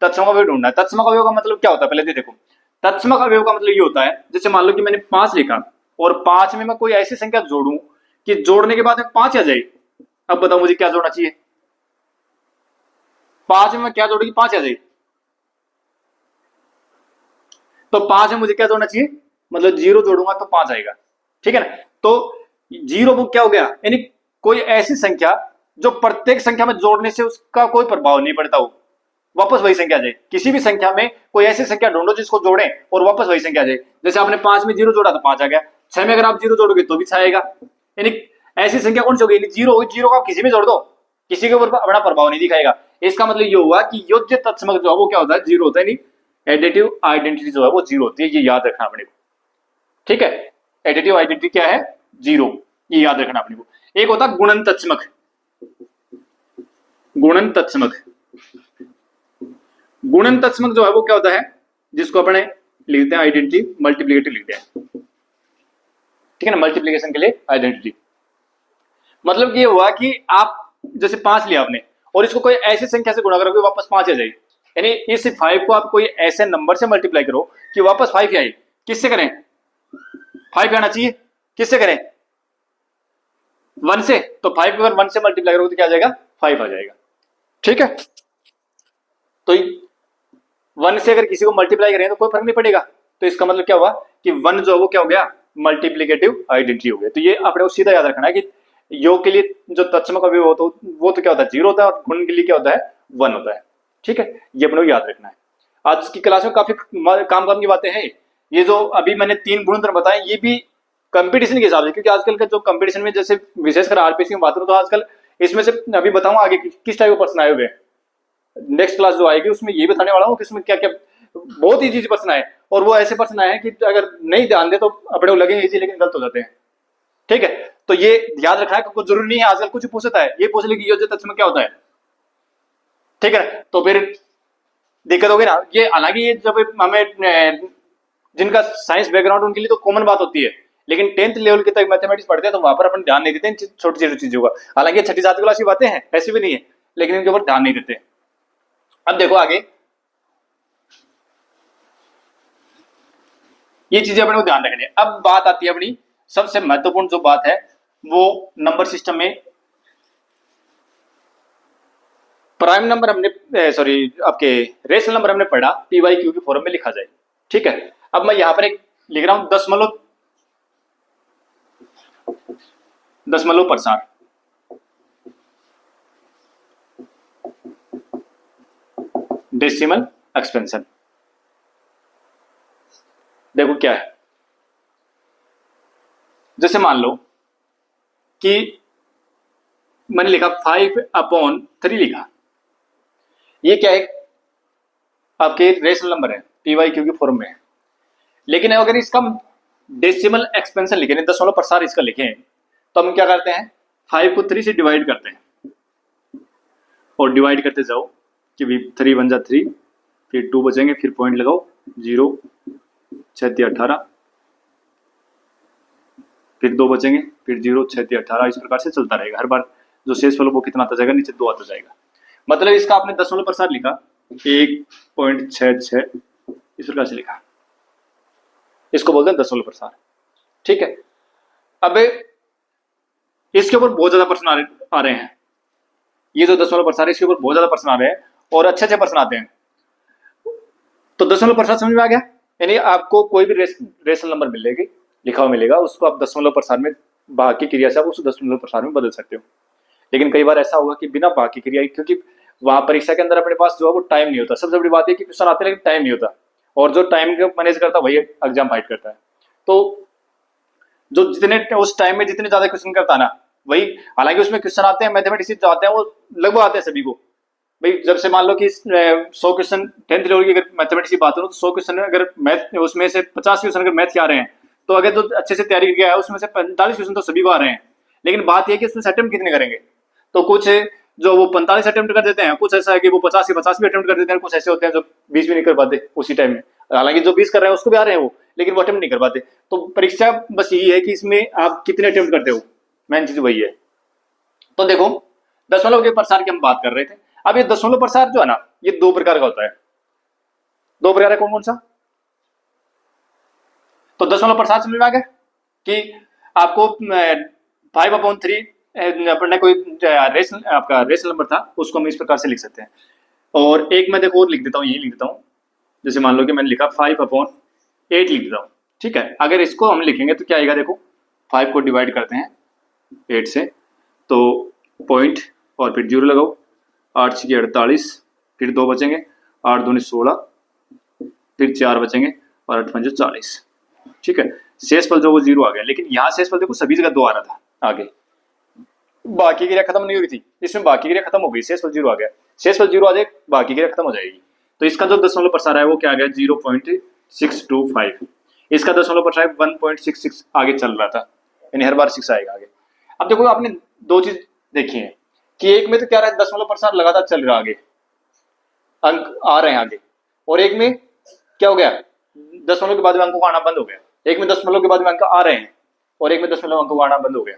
तत्समक अवयव ढूंढना है। तत्समक अवयव का मतलब क्या होता है पहले देखो। तत्समक अवयव का मतलब ये होता है, जैसे मान लो कि मैंने 5 लिखा और 5 में मैं कोई ऐसी संख्या जोड़ूं कि जोड़ने के बाद 5 आ जाए। अब बताओ मुझे क्या जोड़ना चाहिए, 5 में मैं क्या जोड़ूंगी, 5 आ जाए। तो 5 में मुझे क्या जोड़ना चाहिए, मतलब 0 जोड़ूंगा तो 5 आएगा, ठीक है ना। तो 0 वो क्या हो गया, यानी कोई ऐसी संख्या जो प्रत्येक संख्या में जोड़ने से उसका कोई प्रभाव नहीं पड़ता हो, वापस वही संख्या आ जाए। किसी भी संख्या में कोई ऐसी संख्या ढूंढो जिसको जोड़े और वापस वही संख्या आ जाए। जैसे आपने 5 में 0 जोड़ा तो 5 आ गया, 6 में अगर आप 0 जोड़ोगे तो भी 6 आएगा। यानी ऐसी संख्या कौन सी होगी, 0 होगी, 0 को आप किसी में जोड़ दो, किसी के ऊपर अपना प्रभाव नहीं दिखाएगा। इसका मतलब ये हुआ कि योज्य तत्समक जो है वो क्या होता है, 0 होता है। एडिटिव आइडेंटिटी जो है वो 0 होती है, ये याद रखना अपने को, ठीक है। एडिटिव आइडेंटिटी क्या है, 0, ये याद रखना अपने को। एक होता है गुणन तत्समक, गुणन तत्समक। गुणन तत्समक जो है वो क्या होता है, जिसको अपने लिखते हैं आइडेंटिटी मल्टीप्लिकेटिव लिखते हैं, ठीक है ना, मल्टीप्लिकेशन के लिए आइडेंटिटी। मतलब ये हुआ कि आप जैसे 5 लिया आपने और इसको कोई ऐसी संख्या से गुणा करोगे वापस 5 आ जाए। यानी इस 5 को आप कोई ऐसे नंबर से मल्टीप्लाई करो कि वापस 5 आए। किससे करें, 5 आना चाहिए, किससे करें, 1 से। तो 5 को अगर 1 से मल्टीप्लाई करोगे तो क्या आ जाएगा, 5 आ जाएगा, ठीक है। तो 1 से अगर किसी को मल्टीप्लाई करें तो कोई फर्क नहीं पड़ेगा। तो इसका मतलब क्या हुआ कि 1 जो है वो क्या हो गया, मल्टीप्लिकेटिव आइडेंटिटी हो गया। तो ये अपने को सीधा याद रखना है कि योग के लिए जो तत्समक अवयव होता है वो तो क्या होता है, 0 होता है, और गुण के लिए क्या होता है, 1 होता है, ठीक है। ये अपने को याद रखना है। आज की क्लास में काफी काम की बातें हैं, ये जो अभी मैंने 3 गुणोत्तर बताए ये भी कंपटीशन के हिसाब से, क्योंकि आजकल का जो कंपटीशन में जैसे विशेषकर आरपीएससी में बात करूं तो आजकल इसमें से अभी बताऊंगा आगे किस टाइप के प्रश्न आए हुए हैं। नेक्स्ट क्लास जो आएगी उसमें ये बताने वाला हूँ कि इसमें क्या क्या बहुत इजी प्रश्न आए, और वो ऐसे प्रश्न आए हैं कि अगर नहीं ध्यान दे तो अपने को लगेंगे इजी लेकिन गलत हो जाते हैं। ठीक है, तो ये याद रखना है, कुछ जरूरी नहीं है आजकल कुछ पूछता है ये पूछ ले कि योज्य तत्व में क्या होता है। ठीक है, तो फिर दिक्कत होगी ना। ये हालांकि ये जब हमें जिनका साइंस बैकग्राउंड उनके लिए तो कॉमन बात होती है, लेकिन 10th लेवल के तक मैथमेटिक्स पढ़ते हैं तो वहां पर अपन ध्यान नहीं देते इन छोटी छोटी चीजों का। हालांकि छठी सातवीं क्लास की बातें हैं, ऐसी भी नहीं है, लेकिन इनके ऊपर ध्यान नहीं देते। अब देखो आगे ये चीजें अपने को ध्यान रखनी है। अब बात आती है अपनी सबसे महत्वपूर्ण जो बात है वो नंबर सिस्टम में प्राइम नंबर हमने सॉरी आपके रेशनल नंबर हमने पढ़ा पी वाई क्यू के फॉर्म में लिखा जाए। ठीक है, अब मैं यहां पर एक लिख रहा हूं दशमलव प्रसार। Decimal expansion. देखो क्या है, जैसे मान लो कि मैंने लिखा 5/3 लिखा, ये क्या है आपके रेशनल नंबर है पी वाई क्यू की फॉर्म में है। लेकिन अगर इसका डेसिमल एक्सपेंशन लिखे, दशमलव प्रसार इसका लिखे, तो हम क्या करते हैं 5 को 3 से डिवाइड करते हैं और डिवाइड करते जाओ कि भी 3 1 जा 3, फिर 2 बचेंगे, फिर पॉइंट लगाओ 0 6 3 18, फिर 2 बचेंगे, फिर 0 6 3 18, इस प्रकार से चलता रहेगा। हर बार जो शेष वाला वो कितना आता जाएगा, नीचे 2 आता जाएगा। मतलब इसका आपने दशमलव प्रसार लिखा 1.66 इस प्रकार से लिखा, इसको बोलते हैं दशमलव प्रसार। ठीक है, अब इसके ऊपर बहुत ज्यादा प्रश्न आ रहे हैं। ये जो दशमलव प्रसार है इसके ऊपर बहुत ज्यादा प्रश्न आ रहे हैं और अच्छे अच्छे प्रश्न आते हैं। तो दशमलव प्रसार समझ में आ गया, यानी आपको कोई भी रेशनल नंबर मिलेगी लिखा हुआ मिलेगा, उसको आप दशमलव प्रसार में भाग की क्रिया से आप उस दशमलव प्रसार में बदल सकते हो। लेकिन कई बार ऐसा होगा कि बिना भाग की क्रिया, क्योंकि वहां परीक्षा के अंदर अपने पास जो है वो टाइम नहीं होता। सबसे बड़ी बात है कि क्वेश्चन आते हैं लेकिन टाइम नहीं होता, और जो टाइम को मैनेज करता है वही एग्जाम फाइट करता है। तो जो जितने उस टाइम में जितने ज्यादा क्वेश्चन करता है ना वही, हालांकि उसमें क्वेश्चन आते हैं मैथमेटिक्स जो आते हैं वो लगभग आते हैं सभी को। भाई जब से मान लो कि 100 क्वेश्चन 10th लेवल की अगर मैथमेटिक्स की बात करूं तो 100 क्वेश्चन अगर मैथ उसमें से 50 क्वेश्चन अगर मैथ के आ रहे हैं, तो अगर जो अच्छे से तैयारी किया है उसमें से 45 क्वेश्चन तो सभी को आ रहे हैं। लेकिन बात यह कि उसमें अटेम्प्ट कितने करेंगे, तो कुछ जो वो 45 अटेम्प्ट कर देते हैं, कुछ ऐसा है कि वो 50 के 50 भी अटेम्प्ट कर देते हैं, कुछ ऐसे होते हैं जो 20 भी नहीं कर पाते उसी टाइम में। हालांकि जो 20 कर रहे हैं उसको भी आ रहे हैं वो, लेकिन वो अटेम्प्ट नहीं कर पाते। तो परीक्षा बस यही है कि इसमें आप कितने अटेम्प्ट करते हो, मेन चीज वही है। तो देखो दशमलव के प्रसार की हम बात कर रहे थे। अब ये दशमलव प्रसार जो है ना ये 2 प्रकार का होता है। 2 प्रकार है, कौन कौन सा? तो दशमलव प्रसार समझ में आ गया कि आपको 5/3 अपने कोई आपका रेशनल नंबर था उसको हम इस प्रकार से लिख सकते हैं। और एक मैं देखो और लिख देता हूँ, यही लिख देता हूँ, जैसे मान लो कि मैंने लिखा 5/8 लिख देता हूँ। ठीक है, अगर इसको हम लिखेंगे तो क्या आएगा, देखो 5 को डिवाइड करते हैं 8 से, तो पॉइंट और फिर 0 लगाओ, 8 6 48, फिर 2 बचेंगे, 8 2 16, फिर 4 बचेंगे और 8 5 40। ठीक है, शेषफल जो वो 0 आ गया। लेकिन यहाँ शेषफल देखो सभी जगह 2 आ रहा था आगे, बाकी क्रिया खत्म नहीं हुई थी, इसमें बाकी क्रिया खत्म हो गई, शेषफल 0 आ गया। शेषफल 0 आ जाए बाकी क्रिया खत्म हो जाएगी। तो इसका जो दशमलव प्रसार है वो क्या आ गया 0.625। इसका दशमलव प्रसार 1.66 आगे चल रहा था, यानी हर बार 6 आएगा आगे। अब देखो आपने 2 चीज देखी है कि एक में तो क्या रहा है दशमलव प्रसार लगातार चल रहा आगे, अंक आ रहे हैं आगे, और एक में क्या हो गया दशमलव के बाद में अंकों का आना बंद हो गया। एक में दशमलव के बाद में अंक आ रहे हैं और एक में दशमलव अंकों का आना बंद हो गया।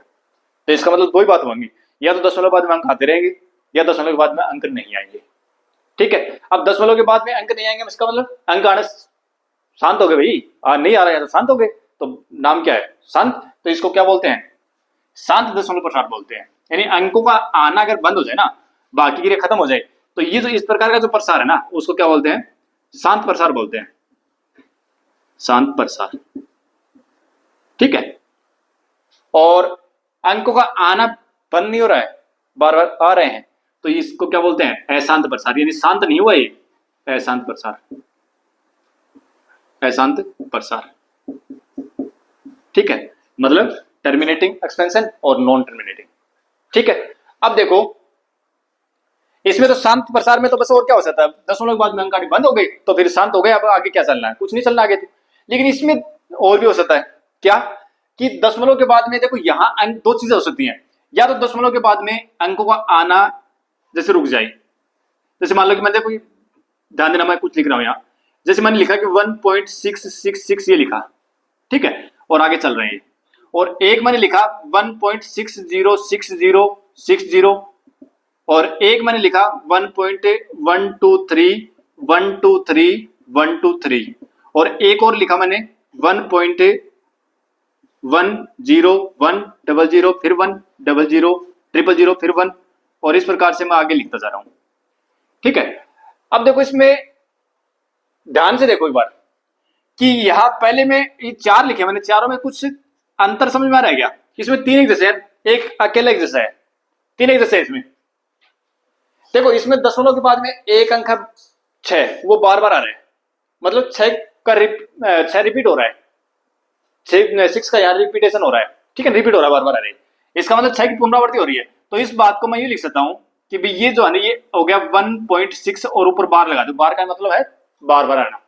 तो इसका मतलब 2 ही बात होंगी, या तो दशमलव के बाद में अंक आते रहेंगे या दशमलव के बाद में अंक नहीं आएंगे। ठीक है, अब दशमलव के बाद में अंक नहीं आएंगे इसका मतलब अंक आना शांत हो गए भाई, नहीं आ रहे हैं तो शांत हो गए, तो नाम क्या है शांत। तो इसको क्या बोलते हैं, शांत दशमलव प्रसार बोलते हैं। यानी अंकों का आना अगर बंद हो जाए ना, बाकी क्रिया खत्म हो जाए, तो ये जो इस प्रकार का जो प्रसार है ना उसको क्या बोलते हैं, शांत प्रसार बोलते हैं, शांत प्रसार। ठीक है, और अंकों का आना बंद नहीं हो रहा है, बार बार आ रहे हैं, तो इसको क्या बोलते हैं, अशांत प्रसार। यानी शांत नहीं हुआ ये, अशांत प्रसार। अशांत प्रसार। ठीक है, मतलब टर्मिनेटिंग एक्सपेंशन और नॉन टर्मिनेटिंग। ठीक है, अब देखो इसमें तो शांत प्रसार में तो बस और क्या हो सकता है, दशमलव के बाद में अंक बंद हो गई तो फिर शांत हो गए, अब आगे क्या चलना है, कुछ नहीं चलना आगे। लेकिन इसमें और भी हो सकता है, क्या कि दशमलव के बाद में देखो यहां अंक दो चीजें हो सकती हैं, या तो दशमलव के बाद में अंकों का आना जैसे रुक जाए, जैसे मान लो कि मैं देखो ध्यान देना मैं कुछ लिख रहा हूं यहां, जैसे मैंने लिखा कि 1.666 ये लिखा, ठीक है, और आगे चल रहे हैं, और एक मैंने लिखा 1.606060 और एक मैंने लिखा 1.123 और एक और लिखा मैंने 1.10100 फिर 10000 फिर 1 और इस प्रकार से मैं आगे लिखता जा रहा हूं। ठीक है, अब देखो इसमें ध्यान से देखो एक बार कि यहां पहले में ये 4 लिखे मैंने, चारों में कुछ अंतर समझ में आ रहा है क्या? इसमें 3 एक जैसे है, एक अकेला एक जैसा है, 3 एक जैसे है इसमें। देखो इसमें दशमलव के बाद में एक अंक 6 वो बार बार आ रहा है, मतलब 6 रिपीट हो रहा है, 6 का यहाँ रिपीटेशन हो रहा है। ठीक है, रिपीट हो रहा है, बार बार आ रही है, इसका मतलब 6 की पुनरावृत्ति हो रही है। तो इस बात को मैं ये लिख सकता हूं कि भाई ये जो है ना ये हो गया 1.6 और ऊपर बार लगा दो, बार का मतलब है बार बार आना,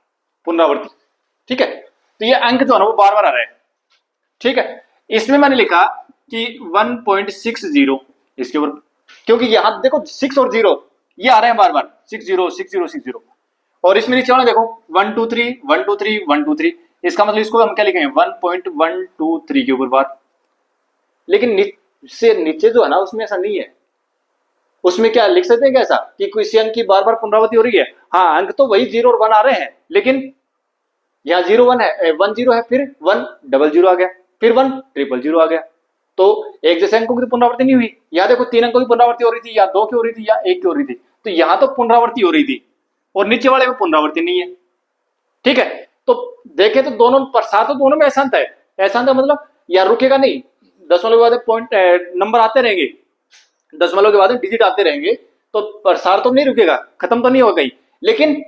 पुनरावृत्ति। ठीक है, तो ये अंक जो है ना वो बार बार आ रहा है। ठीक है, इसमें मैंने लिखा कि 1.60 इसके ऊपर, क्योंकि यहां देखो 6 और 0 ये आ रहे हैं बार बार, 60 और इसमें नीचे वाला देखो 123 इसका मतलब इसको हम क्या लिखेंगे 1.123 के ऊपर बार। लेकिन नीचे जो है ना उसमें ऐसा नहीं है, उसमें क्या लिख सकते हैं कैसा कि किसी अंक की बार बार पुनरावृत्ति हो रही है। हाँ, अंक तो वही 0 और 1 आ रहे हैं, लेकिन यहाँ 0 1 है, 1 0 है, फिर 1 00 आ गया, फिर 1 000 आ गया। तो एक जैसे अंकों की तो पुनरावृत्ति नहीं हुई। या देखो 3 अंकों की पुनरावृत्ति हो रही थी, या 2 की हो रही थी, या 1 की हो रही थी, तो यहां तो पुनरावृत्ति हो रही थी और नीचे वाले में पुनरावृत्ति नहीं है। ठीक है, तो देखे तो दोनों प्रसार तो दोनों में अशांत है, अशांत है मतलब या रुकेगा नहीं, दशमलव के बाद पॉइंट नंबर आते रहेंगे, दशमलव के बाद डिजिट आते रहेंगे, तो प्रसार तो नहीं रुकेगा, खत्म तो नहीं हो गई। लेकिन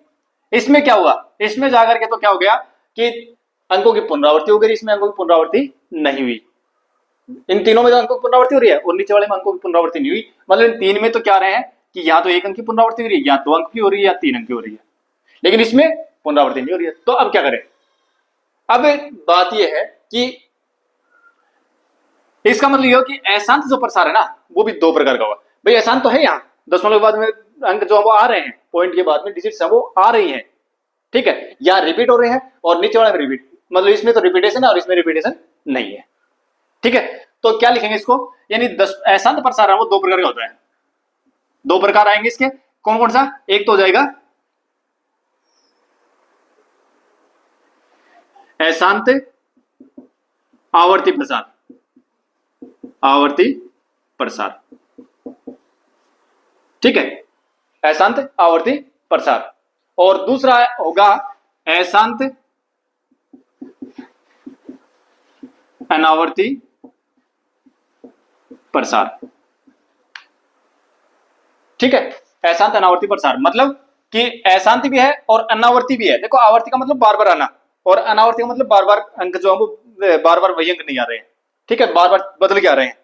इसमें क्या हुआ, इसमें जाकर के तो क्या हो गया कि अंकों की पुनरावृत्ति हो गई, इसमें अंकों की पुनरावृत्ति नहीं हुई। इन तीनों में तो अंकों की पुनरावृत्ति हो रही है और नीचे वाले में अंकों की पुनरावृत्ति नहीं हुई, मतलब इन तीन में तो क्या रहे हैं कि या तो 1 अंक की पुनरावृत्ति हो रही है, या 2 अंक की हो रही है, या 3 अंक की हो रही है, लेकिन इसमें पुनरावृत्ति नहीं हो रही है। तो अब क्या करें? अब बात यह है कि इसका मतलब यह कि अशांत जो प्रसार है ना वो भी 2 प्रकार का हुआ। भाई अशांत तो है, यहाँ दशमलव के बाद में अंक जो वो आ रहे हैं, पॉइंट के बाद में डिजिट्स वो आ रही हैं, ठीक है, या रिपीट हो रहे हैं और नीचे वाले में रिपीट, मतलब इसमें तो रिपीटेशन है और इसमें रिपीटेशन नहीं है। ठीक है, तो क्या लिखेंगे इसको, यानी अशांत प्रसार है वो 2 प्रकार का होता है, 2 प्रकार आएंगे इसके। कौन कौन सा? एक तो हो जाएगा अशांत आवर्ती प्रसार, आवर्ती प्रसार। ठीक है, अशांत आवर्ती प्रसार, और दूसरा होगा अशांत अनावर्ती प्रसार। ठीक है, अशांत अनावर्ती प्रसार मतलब कि अशांति भी है और अनावर्ती भी है। देखो आवर्ती का मतलब बार बार आना और अनावर्ती का मतलब बार बार अंक जो है वो बार बार वही अंक नहीं आ रहे हैं। ठीक है, बार बार बदल के आ रहे हैं।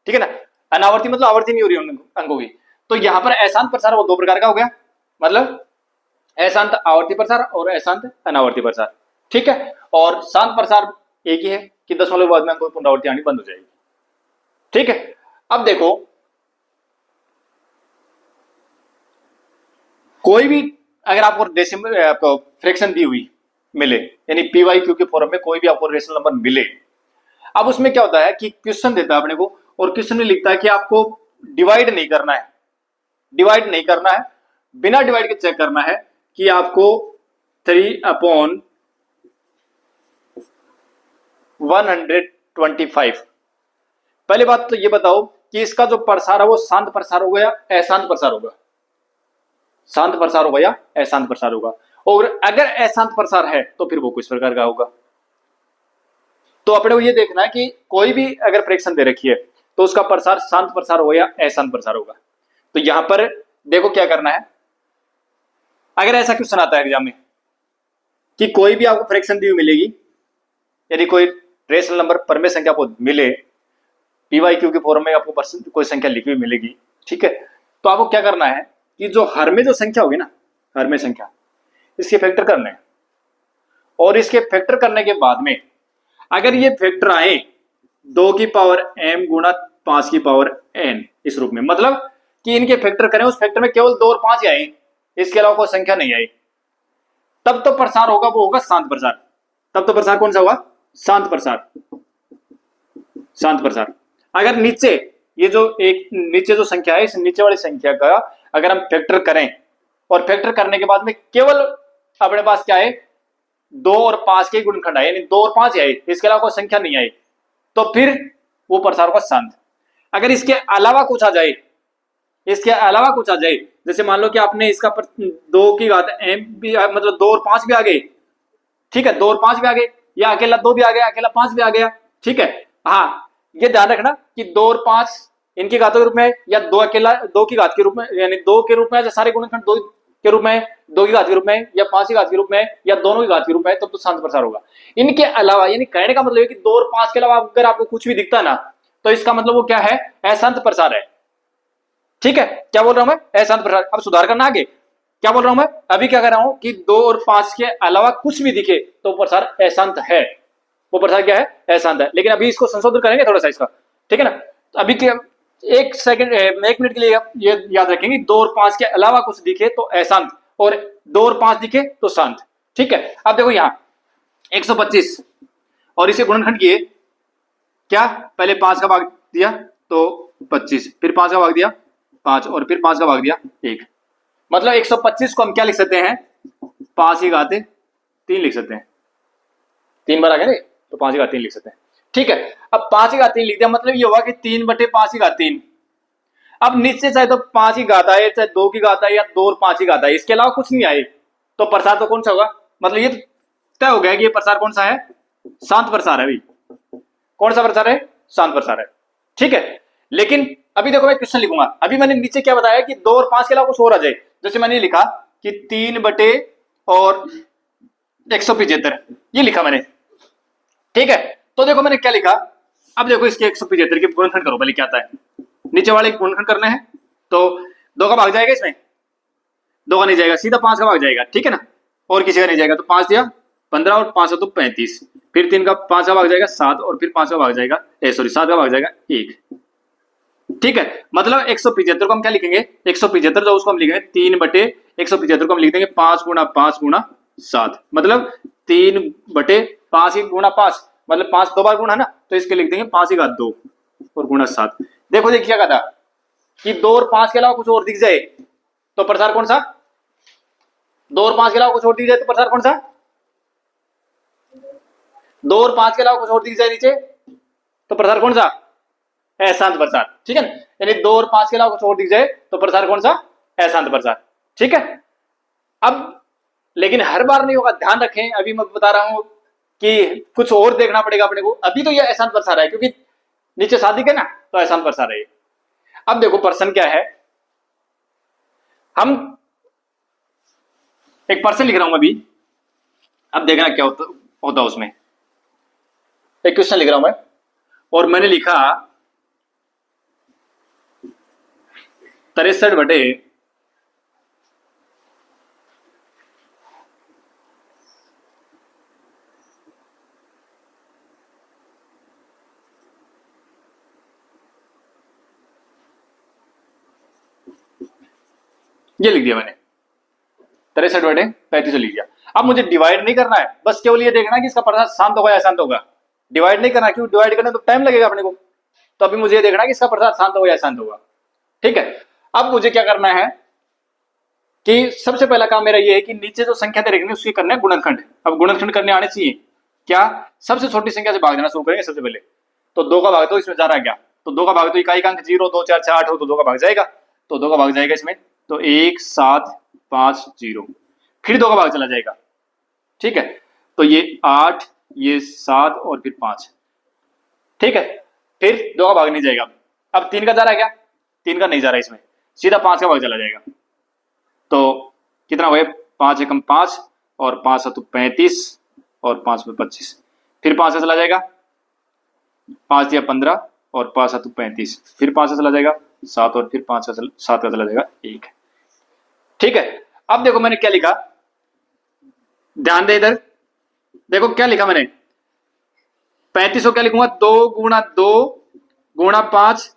ठीक है ना, अनावर्ती मतलब आवर्ती नहीं हो रही अंकों की। तो यहां पर अशांत प्रसार वो 2 प्रकार का हो गया, मतलब अशांत आवर्ती प्रसार और अशांत अनावर्ती प्रसार। ठीक है, और शांत प्रसार एक ही है कि दशमलव के बाद में अंकों की पुनरावृत्ति आनी बंद हो जाएगी। ठीक है, अब देखो कोई भी अगर आपको डेसिमल आपको फ्रैक्शन दी हुई मिले, यानी पीवाईक्यू के फॉर्म में कोई भी आपको रेशनल नंबर मिले, अब उसमें क्या होता है कि क्वेश्चन देता है अपने को और क्वेश्चन में लिखता है कि आपको डिवाइड नहीं करना है, डिवाइड नहीं करना है, बिना डिवाइड के चेक करना है कि आपको 3/125। पहली बात तो ये बताओ कि इसका जो प्रसार है वो शांत प्रसार होगा या अशांत प्रसार होगा, शांत प्रसार होगा या अशांत प्रसार होगा, और अगर अशांत प्रसार है तो फिर वो किस प्रकार का होगा। तो अपने को ये देखना है कि कोई भी अगर फ्रैक्शन दे रखी है तो उसका प्रसार शांत प्रसार होगा या अशांत प्रसार होगा। तो यहां पर देखो क्या करना है, अगर ऐसा क्वेश्चन आता है एग्जाम में कि कोई भी आपको फ्रैक्शन दी हुई मिलेगी, यदि कोई रेशनल नंबर परमेय संख्या आपको मिले, पी वाई क्यू के फॉर्म में आपको कोई संख्या लिखी हुई मिलेगी, ठीक है, तो आपको क्या करना है कि जो हर में जो संख्या होगी ना, हर में संख्या, इसके फैक्टर करने हैं, और इसके फैक्टर करने के बाद में अगर ये फैक्टर आए 2 की पावर m गुणा 5 की पावर n इस रूप में, मतलब कि इनके फैक्टर करें, उस फैक्टर में केवल 2 और 5 ही आए, इसके अलावा कोई संख्या नहीं आई, तब तो प्रसार होगा वो होगा शांत प्रसार। तब तो प्रसार कौन सा होगा? शांत प्रसार। शांत प्रसार। अगर नीचे ये जो एक नीचे जो संख्या है, इस नीचे वाली संख्या का अगर हम फैक्टर करें और फैक्टर करने के बाद में केवल अपने पास क्या है, 2 और 5 के गुणनखंड आए, यानी 2 और 5 आए, इसके अलावा कोई संख्या नहीं आई, तो फिर वो प्रसार होगा शांत। अगर इसके अलावा कुछ आ जाए, इसके अलावा कुछ आ जाए, जैसे मान लो कि आपने इसका 2 की घात m भी, मतलब 2 और 5 भी आ गए, ठीक है, 2 और 5 भी आ गए, या अकेला 2 भी आ गया, अकेला 5 भी आ गया, ठीक है। हाँ, ये ध्यान रखना कि 2 और 5 इनकी घातों के रूप में, या 2 अकेला 2 की घात के रूप में, यानी 2 के रूप में, या सारे गुणनखंड 2 के रूप में, 2 की घात के रूप में, या 5 की घात के रूप में, या दोनों की घात के रूप में, तब तो शांत प्रसार होगा। इनके अलावा, यानी कहने का मतलब है कि 2 और 5 के अलावा अगर आपको कुछ भी दिखता ना, तो इसका मतलब वो क्या है? अशांत प्रसार है, ठीक है। क्या बोल रहा हूं मैं? अशांत प्रसार। अब सुधार करना आगे, क्या बोल रहा हूं मैं अभी? क्या कर रहा हूं कि 2 और 5 के अलावा कुछ भी दिखे तो प्रसार अशांत है, वो प्रसार क्या है? अशांत है। लेकिन अभी इसको संशोधन करेंगे थोड़ा सा इसका, ठीक है ना। तो अभी क्या, एक सेकंड, 1 मिनट के लिए ये याद रखेंगे, 2 और 5 के अलावा कुछ दिखे तो अशांत, और 2 और 5 दिखे तो शांत, ठीक है। अब देखो यहां 125 और इसे गुणनखंड किए, क्या पहले 5 का भाग दिया तो 25, फिर 5 का भाग दिया 5, और फिर 5 का भाग दिया 1, मतलब 125 को हम क्या लिख सकते हैं? 5 की घात 3 लिख सकते हैं। 3 बार आ गए तो 5 की घात 3 लिख सकते हैं, ठीक है। अब 5 की घात 3 लिख दिया, मतलब ये हुआ कि 3/5 की घात 3। अब नीचे चाहे तो 5 की घात आए, चाहे 2 की घात आए, या 2 और 5 की घात आए, इसके अलावा कुछ नहीं आए, तो प्रसार तो कौन सा होगा? मतलब ये तय हो गया कि ये प्रसार कौन सा है? शांत प्रसार है। भाई कौन सा प्रसार है? शांत प्रसार है, ठीक है। लेकिन अभी देखो मैं क्वेश्चन लिखूंगा, अभी मैंने नीचे क्या बताया कि 2 और 5 के अलावा कुछ और आ जाए, जैसे मैंने लिखा कि 3 बटे और 175, ये लिखा मैंने, ठीक है। तो देखो मैंने क्या लिखा, अब देखो इसके 175 के गुणनखंड करो, पहले क्या आता है, नीचे वाले गुणनखंड करना है, तो 2 का भाग जाएगा इसमें, 2 का नहीं जाएगा, सीधा 5 का भाग जाएगा, ठीक है ना, और किसी का नहीं जाएगा, तो 5 दिया 15 और 5 तो 35, फिर 3 का 5 का भाग जाएगा 7, और फिर 5 का भाग जाएगा 7 का भाग जाएगा 1, ठीक है। मतलब 175 को हम क्या लिखेंगे? 175 जो उसको हम लिखेंगे 3/175 को हम लिख देंगे 5 गुणा 5 गुणा 7, मतलब 3/5 गुणा 5, मतलब 5 2 बार गुणा है ना, तो इसके लिख देंगे 5 की घात 2 और गुणा 7। देखो देखिए क्या कहता कि 2 और 5 के अलावा कुछ और दिख जाए तो प्रसार कौन सा? 2 और 5 के अलावा कुछ और दिख जाए तो प्रसार कौन सा? 2 और 5 के अलावा कुछ और दिख जाए नीचे तो प्रसार कौन सा? अशांत प्रसार, ठीक है। यानी 2 और 5 के अलावा कुछ और दिख जाए तो प्रसार कौन सा? अशांत प्रसार, ठीक है। अब लेकिन हर बार नहीं होगा, ध्यान रखें, अभी मैं बता रहा हूं कि कुछ और देखना पड़ेगा अपने को। अभी तो यह अशांत प्रसार है क्योंकि नीचे शादी है ना, तो अशांत प्रसार है। अब देखो प्रश्न क्या है, हम एक प्रश्न लिख रहा हूं अभी, अब देखना क्या होता उसमें। एक क्वेश्चन लिख रहा हूं मैं, और मैंने लिखा 63 बटे ये लिख दिया मैंने, 63/35 लिख दिया। अब मुझे डिवाइड नहीं करना है, बस केवल ये देखना है कि इसका प्रसार शांत होगा या अशांत होगा। डिवाइड नहीं करना, क्यों? डिवाइड करने तो टाइम लगेगा अपने को, तो अभी मुझे ये देखना है कि इसका प्रसार शांत होगा या अशांत होगा, ठीक है। अब मुझे क्या करना है कि सबसे पहला काम मेरा ये है कि नीचे जो संख्या दे रखनी है उसकी करना है गुणनखंड। अब गुणनखंड करने आने चाहिए, क्या? सबसे छोटी संख्या से भाग देना शुरू करेंगे सबसे पहले। तो 2 का भाग, तो इसमें जा रहा है क्या? तो 2 का भाग तो इकाई का अंक 0 2 4 6 8 हो, तो 2 का भाग जाएगा, तो 2 का भाग जाएगा इसमें, तो 1 7 5 0, फिर 2 का भाग चला जाएगा, ठीक है। तो ये 8, ये 7 और फिर 5, ठीक है। फिर 2 का भाग नहीं जाएगा। अब 3 का जा रहा है क्या? 3 का नहीं जा रहा है इसमें, सीधा 5 का भाग चला जाएगा। तो कितना हुआ? 5 एकम 5, और 5 7 35 और 5 में 25, फिर 5 से चला जाएगा 5 दिया 15 और 5 7 35, फिर 5 से चला जाएगा 7 और फिर 5 से 7 का चला जाएगा 1। ठीक है, अब देखो मैंने क्या लिखा, ध्यान दे इधर, देखो क्या लिखा मैंने, 35 को क्या लिखूंगा, 2 गुणा 2 गुणा 5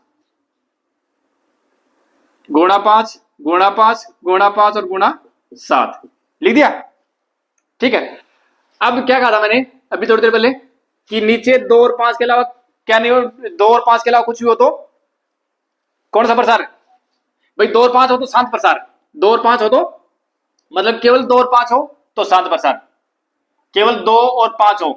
गुणा 5 गुणा 5 गुणा 5 और गुणा 7 लिख दिया। ठीक है, अब क्या कहा था मैंने अभी थोड़ी देर पहले कि नीचे 2 और 5 के अलावा क्या नहीं हो, 2 और 5 के अलावा कुछ भी हो तो कौन सा प्रसार, भाई 2 और 5 हो तो शांत प्रसार, 2 और 5 हो तो मतलब केवल 2 और 5 हो तो शांत प्रसार, केवल 2 और 5 हो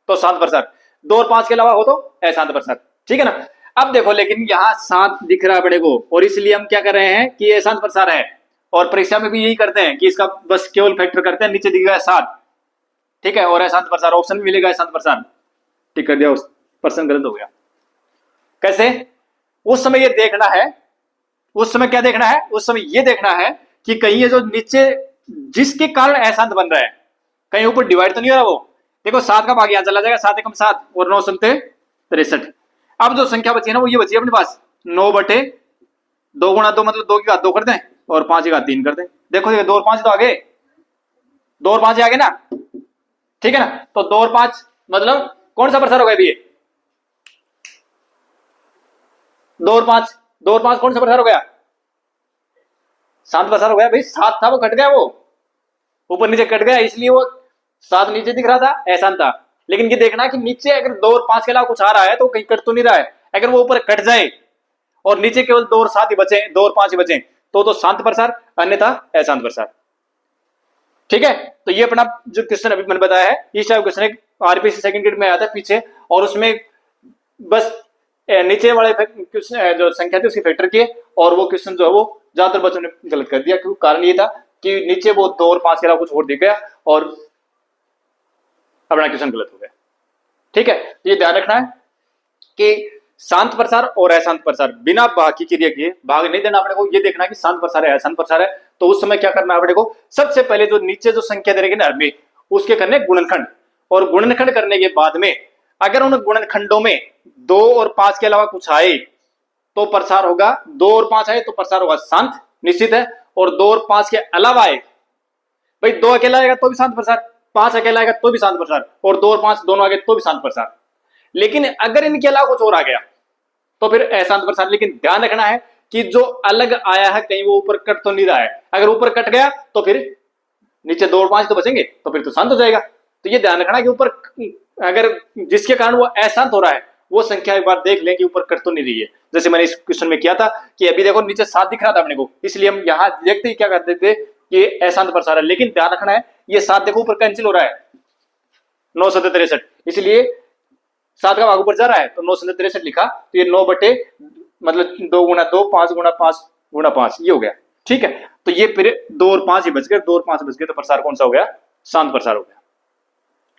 तो शांत प्रसार, 2 और 5 के अलावा हो तो अशांत प्रसार। ठीक है ना, अब देखो लेकिन यहाँ 7 दिख रहा है बड़े को, और इसलिए हम क्या कर रहे हैं कि अशांत प्रसार है, और परीक्षा में भी यही करते हैं कि इसका बस केवल फैक्टर करते हैं, नीचे दिखेगा 7। ठीक है, और अशांत प्रसार ऑप्शन में मिलेगा अशांत प्रसार, टिक कर दिया, उस पर्सन गलत हो गया। कैसे, उस समय ये देखना है, उस समय क्या देखना है, उस समय ये देखना है कि कहीं ये जो नीचे जिसके कारण अशांत बन रहा है कहीं ऊपर डिवाइड तो नहीं हो रहा। वो देखो 7 का भाग यहां चला जाएगा, 7 एकम 7 और 9 संते 63। अब जो संख्या बची है ना वो ये बची है अपने पास 9/2 गुणा 2 मतलब 2 की घात 2 कर दें और 5 की घात 3 कर दें। देखो 2 और 5 तो आगे, 2 और 5 आगे ना। ठीक है ना, तो 2 और 5 मतलब कौन सा प्रसार होगा, ये 2 और 5, 2 और 5 कौन सा प्रसार हो गया, शांत प्रसार हो गया। भाई 7 था वो कट गया, वो ऊपर नीचे कट गया, इसलिए वो 7 नीचे दिख रहा था, अशांत था। लेकिन ये देखना कि नीचे अगर 2 और 5 के अलावा कुछ आ रहा है तो कहीं कट तो नहीं रहा है। अगर वो ऊपर कट जाए और नीचे केवल 2 और 7 ही बचे, 2 और 5 ही बचे, तो शांत प्रसार, अन्यथा अशांत प्रसार। ठीक है, तो ये अपना जो क्वेश्चन अभी मैंने बताया है, इस type question RPSC second grade में आया था पीछे, और उसमें बस नीचे वाले जो संख्या थी उसकी फैक्टर किए, और वो क्वेश्चन जो है वो ज्यादातर बच्चों ने गलत कर दिया, क्योंकि कारण ये था कि नीचे वो 2 और 5 के अलावा कुछ और दिख गया और अपना क्वेश्चन गलत हो गया। ठीक है, तो ये ध्यान रखना है कि शांत प्रसार और अशांत प्रसार बिना भाग की क्रिया किए, भाग नहीं देना अपने को, ये देखना कि शांत प्रसार है अशांत प्रसार है, तो उस समय क्या करना है अपने को, सबसे पहले जो नीचे जो संख्या दे रही है ना में, उसके करने गुणनखंड, और गुणनखंड करने के बाद में अगर उन गुणनखंडों में 2 और 5 के अलावा कुछ आए तो प्रसार होगा, 2 और 5 आए तो प्रसार होगा शांत निश्चित है, और 2 और 5 के अलावा आए, भाई 2 अकेला आएगा तो भी शांत प्रसार, 5 अकेला आएगा तो भी शांत प्रसार, और 2 और 5 दोनों आगे तो भी शांत प्रसार। लेकिन अगर इनके अलावा कुछ और आ गया तो फिर अशांत प्रसार। लेकिन ध्यान रखना है कि जो अलग आया है कहीं वो ऊपर कट तो नहीं रहा है, अगर ऊपर कट गया तो फिर नीचे 2 और 5 तो बचेंगे, तो फिर तो शांत हो जाएगा। तो ये ध्यान रखना कि ऊपर अगर जिसके कारण वो अशांत हो रहा है वो संख्या एक बार देख लें कि ऊपर कट तो नहीं रही है, जैसे मैंने इस क्वेश्चन में किया था कि अभी देखो नीचे 7 दिख रहा था अपने को, इसलिए हम यहां देखते ही क्या करते थे कि अशांत प्रसार है। लेकिन ध्यान रखना है ये 7 देखो ऊपर कैंसिल हो रहा है, 9 7 63, इसलिए 7 का भाग ऊपर जा रहा है तो 9 7 63 लिखा, तो ये 9 बटे मतलब 2 गुणा 2 5 गुणा 5 गुणा 5 ये हो गया। ठीक है, तो ये फिर 2 और 5 ही बच गए, 2 और 5 बच गए, तो प्रसार कौन सा हो गया, शांत प्रसार हो गया।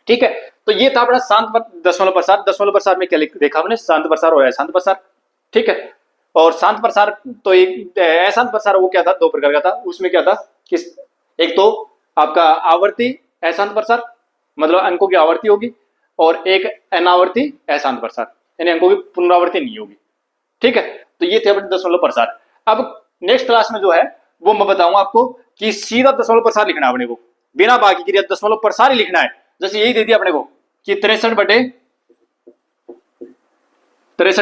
ठीक है, तो ये था अपना शांत दशमलव प्रसार। दशमलव प्रसार में क्या देखा हमने, शांत प्रसार और अशांत प्रसार। ठीक है, और शांत प्रसार तो एक अशांत प्रसार वो क्या था, 2 प्रकार का था। उसमें क्या था कि एक तो आपका आवर्ती अशांत प्रसार, मतलब अंकों की आवर्ती होगी, और एक अनावर्ती अशांत प्रसार, यानी अंकों की पुनरावृत्ति नहीं होगी। ठीक है, तो ये थे अपने दशमलव प्रसार। अब नेक्स्ट क्लास में जो है वो मैं बताऊंगा आपको कि सीधा दशमलव प्रसार लिखना है अपने को, बिना बाकी क्रिया दशमलव प्रसार ही लिखना है। जैसे यही दे दिया अपने को कि 63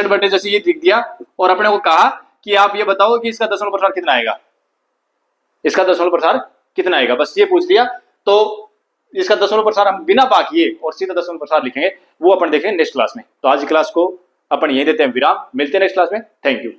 बटे जैसे ये लिख दिया, और अपने को कहा कि आप ये बताओ कि इसका दशमलव प्रसार कितना आएगा, इसका दशमलव प्रसार कितना आएगा, बस ये पूछ लिया। तो इसका दशमलव प्रसार हम बिना बाकी और सीधा दशमलव प्रसार लिखेंगे, वो अपन देखेंगे नेक्स्ट क्लास में। तो आज की क्लास को अपन यही देते हैं विराम, मिलते हैं नेक्स्ट क्लास में। Thank you.